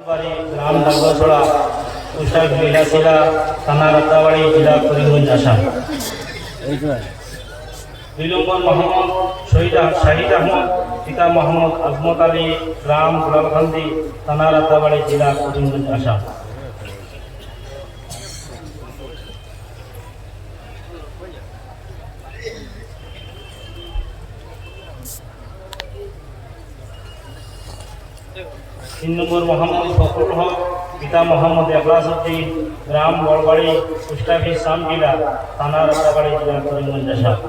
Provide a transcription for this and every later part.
বাড়ি গ্রাম ডাঙ্গছড়া পোশাক বিলাসিলা থানা রাতাবাড়ি জেলা করিমগঞ্জ আসাম। 2 নম্বর মোহাম্মদ শাহিদ আহমদ, পিতা মোহাম্মদ আজমত আলী, গ্রাম গোলালকান্দি থানা রাতাবাড়ি জেলা করিমগঞ্জ আসাম। 3 নম্বর মোহাম্মদ ফখরুল হক, পিতা মোহাম্মদ এখলাস উদ্দিন, গ্রাম বড়বাড়ি পোস্ট অফিস সামজিলা থানা রাতাবাড়ি জেলা করিমগঞ্জ আসাম।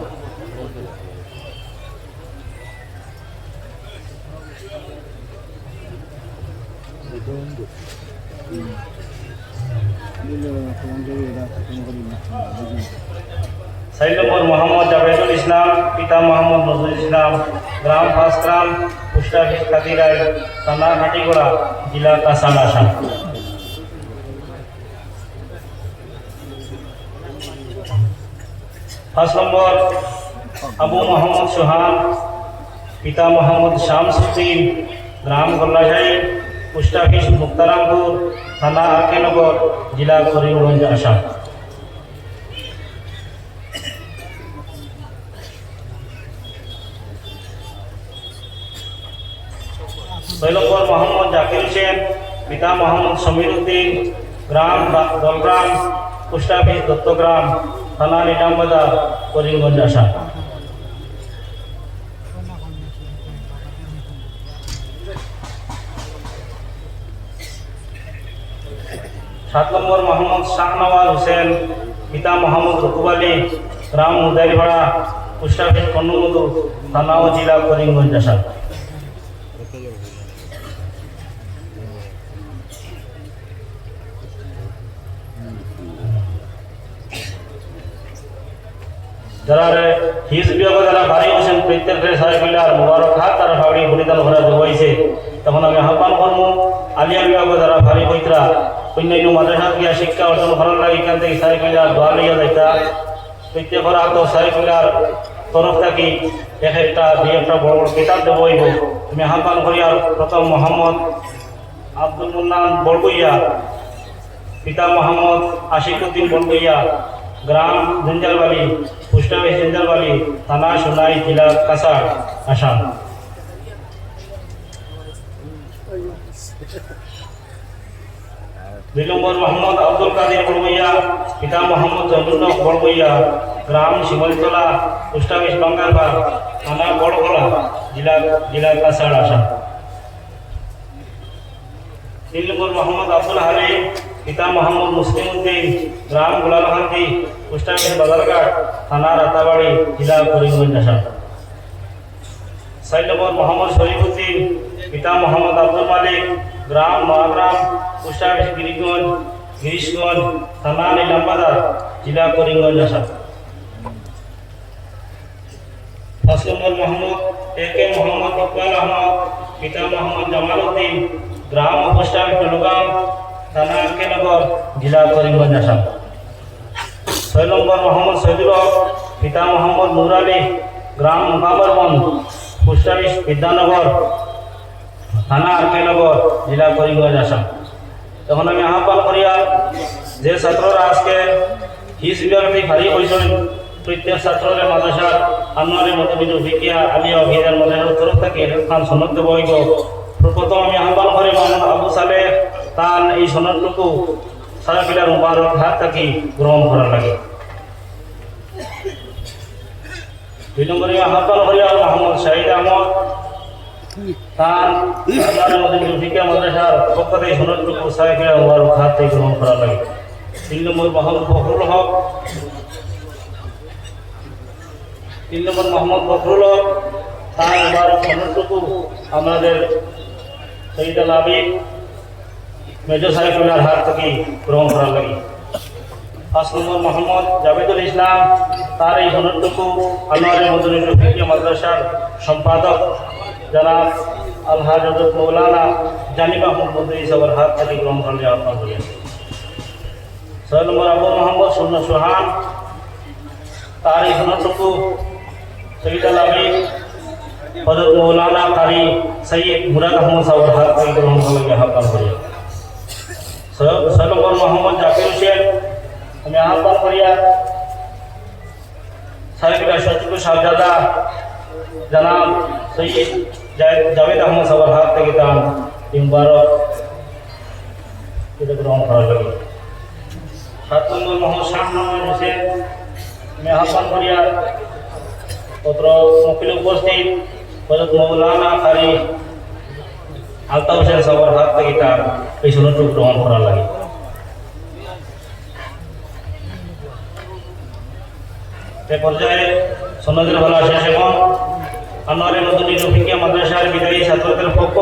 4 নম্বর মোহাম্মদ জাভেদুল ইসলাম, পিতা মোহাম্মদ নজরুল ইসলাম, গ্রাম ফাসগ্রাম পোস্ট অফিস কাদিরাই থানা হাটিগোড়া জেলা কাছাড় আসাম। 5 নম্বর আবু মোহাম্মদ সোহান, পিতা মোহাম্মদ শামসুদ্দিন, গ্রাম গোল্লাশাহী পোস্ট অফিস মুক্তারামপুর থানা আরকেনগর জেলা করিমগঞ্জ আসাম। 6 নম্বর মোহাম্মদ জাকির হোসেন, পিতা মোহাম্মদ সমীর উদ্দিন, গ্রাম দলগ্রাম পোস্ট অফিস দত্তগ্রাম থানা নিজামবাজার করিমগঞ্জ আসাম। 7 নম্বর মোহাম্মদ শাহনওয়াজ হোসেন, পিতা মোহাম্মদ রকুব আলী, গ্রাম মুদারিপাড়া পোস্ট অফিস কর্ণমধু থানা ও জেলা করিমগঞ্জ আসাম। যারা হিজ বিভাগ যারা বাড়ি বসেন প্রত্যেকের সাইকেলার মুবারক হাত তারা ফাড়ি পরিধান করা হয়েছে, তখন আমি আহ্বান করব আলিয়া বিভাগ যারা ভারী বইতরা অন্যান্য মাদ্রাসা গিয়া শিক্ষা অর্জন করার লাগে এখান থেকে সাইকেলার দোয়া লইয়া যাইতা প্রত্যেকের হাত সাইকেলার তরফ থাকি একটা বড় বড় কিতাব দেব হইব। আমি আহ্বান করি আর প্রথম মোহাম্মদ আব্দুল মুন্নান বড়বইয়া, পিতা মোহাম্মদ আশিকুদ্দিন বড়বইয়া, গ্রাম জঞ্জালবাড়ি পোস্ট অফিস জঞ্জালবাড়ি থানা সোনাই জেলা কাছাড় আসাম। 2 নম্বর মোহাম্মদ আব্দুল কাদের বড়বইয়া, পিতা মোহাম্মদ জয়নুল বড়বইয়া, গ্রাম শিমলতলা পোস্ট অফিস বাঙ্গারপাড় থানা বড়গোলা জেলা কাছাড় আসাম। 3 নম্বর মোহাম্মদ আব্দুল হালিম, পিতা মোহাম্মদ মুসলিম উদ্দিন, গ্রাম গোলালকান্দি পোস্ট অফিস বাজারঘাট থানা রাতাবাড়ি জেলা করিমগঞ্জ আসাম। 4 নম্বর মোহাম্মদ শরীফ উদ্দিন, পিতা মোহাম্মদ আব্দুল মালিক, গ্রাম নোয়াগ্রাম পোস্ট অফিস গিরিশগঞ্জ থানা নিজামবাজার জেলা করিমগঞ্জ আসাম। 5 নম্বর মোহাম্মদ একে মোহাম্মদ ইকবাল আহমদ, পিতা মোহাম্মদ জামাল উদ্দিন, গ্রাম পোস্ট অফিস টলগাঁও থানা আরকেনগর জেলা করিমগঞ্জ আসাম। 6 নম্বর মোহাম্মদ শহীদুল হক, পিতা মোহাম্মদ নূর আলী, গ্রাম মুকাবরবন্দ পোস্ট অফিস বিদ্যানগর থানা আরকেনগর জেলা করিমগঞ্জ আসাম। তখন আমি আহ্বান করিয়া যে ছাত্ররা আজকে হিজ বিভাগে ভারী হয়েছেন প্রত্যেক ছাত্রের মাদ্রাসার আনোয়ারের মতবিদ ভিকিয়া আলিয়া অভিযান মাদ্রাসার তরফ থেকে খান সনদ দেব হইব। প্রথম আমি আহ্বান করি মোহাম্মদ আবু সালেহ তান এই সনদটুকু সারাফিলার মুবারক হাত থাকি গ্রহণ করা লাগে। 2 নম্বরে আহ্বান করি মোহাম্মদ শাহিদ আহমদ তান ভিকিয়া মাদ্রাসার পক্ষ থেকে সনদটুকু সারাফিলার মুবারক হাত থেকে গ্রহণ করা লাগে। 3 নম্বর মোহাম্মদ ফখরুল হক, 3 নম্বর মোহাম্মদ ফখরুল হক তার মুবারক সনদটুকু আমাদের শহীদ আল আবিদ মেজর সাইফুল্লাহর হাত থেকে গ্রহণ করা লাগে। 5 নম্বর মোহাম্মদ জাভেদুল ইসলাম তার এই সনদটুকু আনোয়ারের মদনী ফিকিয়া মাদ্রাসার সম্পাদক জনাব আলহাজ হযরত মৌলানা জানিব আহমদ মদনী সাহেবের হাত থেকে গ্রহণ করার আহ্বান করি। 6 নম্বর আবু মোহাম্মদ সোহান তার এই সনদটুকু শহীদ আল আবিদ হযরত মৌলানা কারি সৈয়দ মুরাদ আহমদ সাহেবের হাত থেকে গ্রহণ করার আহ্বান করি। ছয় নম্বর মোহাম্মদ জাকির হোসেন। আমি আহ্বান করিয়া সাহেবিকা সচিব সাহজাদা জনাব সৈয়দ জাভেদ আহমদ সবার হাত থেকে তার মুবারক গ্রহণ করার লাগে। 7 নম্বর মোহাম্মদ শাহ মোহাম্মদ হোসেন। আমি আহ্বান করিয়া পত্র মকিল উপস্থিত হযরত মৌলানা কারি আলতাফ হোসেন সবার হাত থেকে তার এই সুন্নতটুকু গ্রহণ করার লাগে। এ পর্যায়ে সন্ন্যদের ভালো শেষ এবং আনোয়ারে মদনী রফিকিয়া মাদ্রাসার বিদায়ী ছাত্রদের পক্ষ